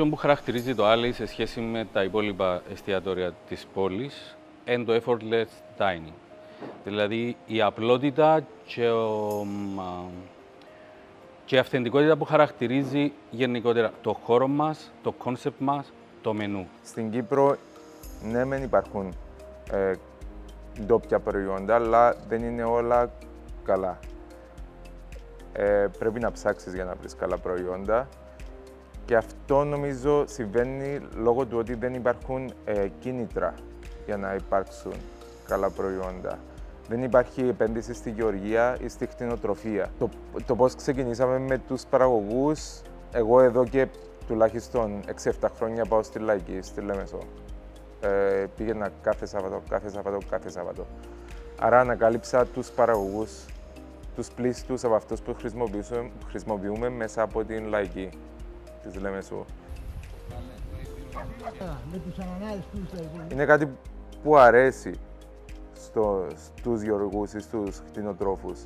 Τούτο που χαρακτηρίζει το Alley σε σχέση με τα υπόλοιπα εστιατόρια της πόλης είναι το effortless dining. Δηλαδή η απλότητα και η αυθεντικότητα που χαρακτηρίζει γενικότερα το χώρο μας, το κόνσεπτ μας, το μενού. Στην Κύπρο, ναι, μεν υπάρχουν ντόπια προϊόντα, αλλά δεν είναι όλα καλά. Πρέπει να ψάξεις για να βρεις καλά προϊόντα. Και αυτό νομίζω συμβαίνει λόγω του ότι δεν υπάρχουν κίνητρα για να υπάρξουν καλά προϊόντα. Δεν υπάρχει επένδυση στη γεωργία ή στη κτηνοτροφία. Το πώς ξεκινήσαμε με τους παραγωγούς, εγώ εδώ και τουλάχιστον 6-7 χρόνια πάω στη Λαϊκή, στη Λέμεσο. Πήγαινα κάθε Σάββατο. Άρα ανακάλυψα τους παραγωγούς, τους πλήστους από αυτούς που χρησιμοποιούμε μέσα από την Λαϊκή της Λέμεσου. Είναι κάτι που αρέσει στους γεωργούς ή στους κτηνοτρόφους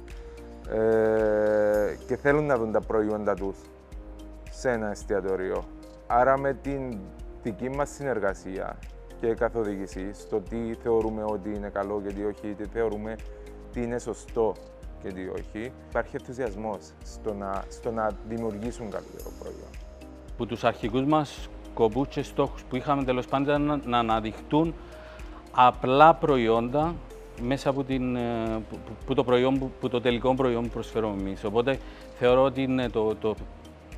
και θέλουν να δουν τα προϊόντα τους σε ένα εστιατόριο. Άρα με την δική μας συνεργασία και καθοδήγηση στο τι θεωρούμε ότι είναι καλό και τι όχι, τι θεωρούμε τι είναι σωστό και τι όχι, υπάρχει ενθουσιασμός στο να δημιουργήσουν καλύτερο προϊόν. Που τους αρχικούς μας σκοπούς και στόχους που είχαμε τέλος πάντων να αναδειχτούν απλά προϊόντα μέσα από το τελικό προϊόν που προσφέρουμε εμείς. Οπότε θεωρώ ότι είναι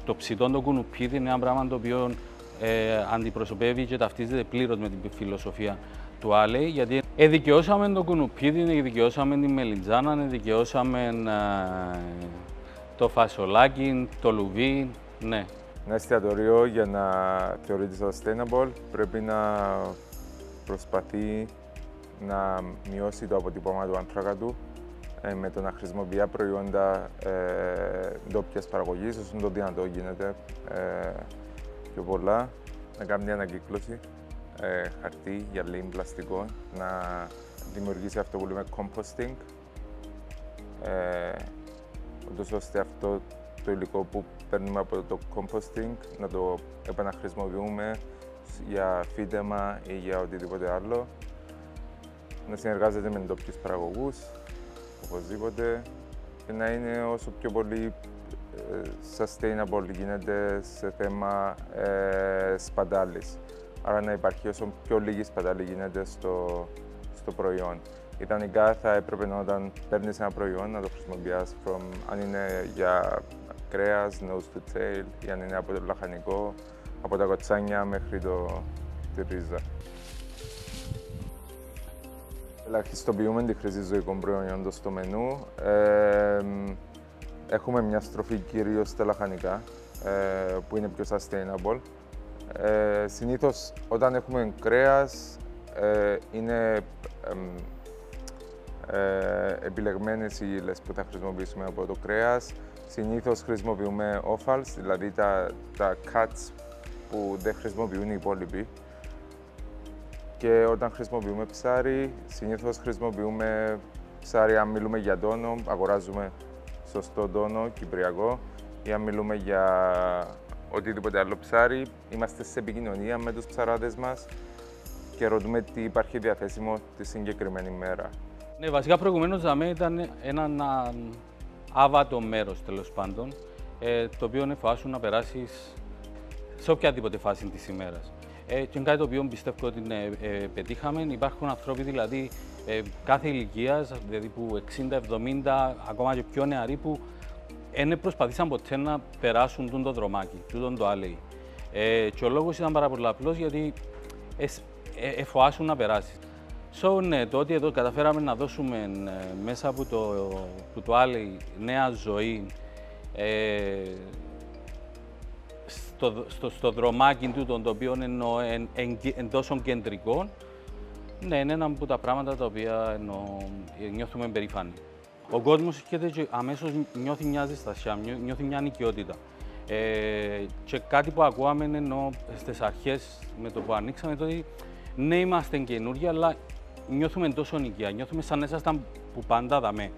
το ψητό το κουνουπίδι είναι ένα πράγμα το οποίο αντιπροσωπεύει και ταυτίζεται πλήρως με την φιλοσοφία του Alley, γιατί εδικαιώσαμε το κουνουπίδι, εδικαιώσαμε τη μελιτζάνα, εδικαιώσαμε το φασολάκι, το λουβί, ναι. Ένα εστιατόριο για να θεωρείται sustainable πρέπει να προσπαθεί να μειώσει το αποτύπωμα του άνθρακα του με το να χρησιμοποιεί προϊόντα ντόπιας παραγωγής, όσο το δυνατό γίνεται πιο πολλά, να κάνει μια ανακύκλωση χαρτί, γυαλί, πλαστικό, να δημιουργήσει αυτό που λέμε composting, ούτως ώστε αυτό το υλικό που παίρνουμε από το composting να το επαναχρησιμοποιούμε για φύτεμα ή για οτιδήποτε άλλο. Να συνεργάζεται με ντόπιους παραγωγούς, οπωσδήποτε, και να είναι όσο πιο πολύ sustainable γίνεται σε θέμα σπατάλης. Άρα να υπάρχει όσο πιο λίγη σπατάλη γίνεται στο προϊόν. Ιδανικά θα έπρεπε όταν παίρνεις ένα προϊόν να το χρησιμοποιείς αν είναι για κρέας, nose to tail, ή αν είναι από το λαχανικό, από τα κοτσάνια μέχρι τη ρίζα. Ελαχιστοποιούμε τη χρήση ζωικών προϊόντων στο μενού. Έχουμε μια στροφή κυρίως στα λαχανικά, που είναι πιο sustainable. Συνήθως όταν έχουμε κρέας, είναι επιλεγμένες οι ύλες που θα χρησιμοποιήσουμε από το κρέας. Συνήθως χρησιμοποιούμε offals, δηλαδή τα cuts που δεν χρησιμοποιούν οι υπόλοιποι. Και όταν χρησιμοποιούμε ψάρι, συνήθως χρησιμοποιούμε ψάρι, αν μιλούμε για τόνο, αγοράζουμε σωστό τόνο, κυπριακό, ή αν μιλούμε για οτιδήποτε άλλο ψάρι, είμαστε σε επικοινωνία με τους ψαράδες μας και ρωτούμε τι υπάρχει διαθέσιμο τη συγκεκριμένη μέρα. Ναι, βασικά προηγουμένως ήταν ένα άβατο μέρος, τέλος πάντων, το οποίο είναι φάσου να περάσεις σε οποιαδήποτε φάση της ημέρας. Και είναι κάτι το οποίο πιστεύω ότι πετύχαμε. Υπάρχουν άνθρωποι δηλαδή κάθε ηλικίας, δηλαδή που 60-70, ακόμα και πιο νεαροί, που δεν προσπαθήσαν ποτέ να περάσουν το δρομάκι, το Alley. Και ο λόγος ήταν πάρα πολύ απλός, γιατί εφοάσουν να περάσεις. Ναι, το ότι εδώ καταφέραμε να δώσουμε μέσα από το Alley νέα ζωή στο δρομάκι του, το οποίο είναι τόσο κεντρικό, ναι, είναι ένα από τα πράγματα τα οποία νιώθουμε περήφανοι. Ο κόσμος έρχεται και αμέσως νιώθει μια ζεστασιά, νιώθει μια νοικιότητα. Και κάτι που ακούαμε στις αρχές με το που ανοίξαμε, το ότι ναι, είμαστε καινούργοι, αλλά νιώθουμε τόσο νοικιά, νιώθουμε σαν να ήσασταν που πάντα δαμέ.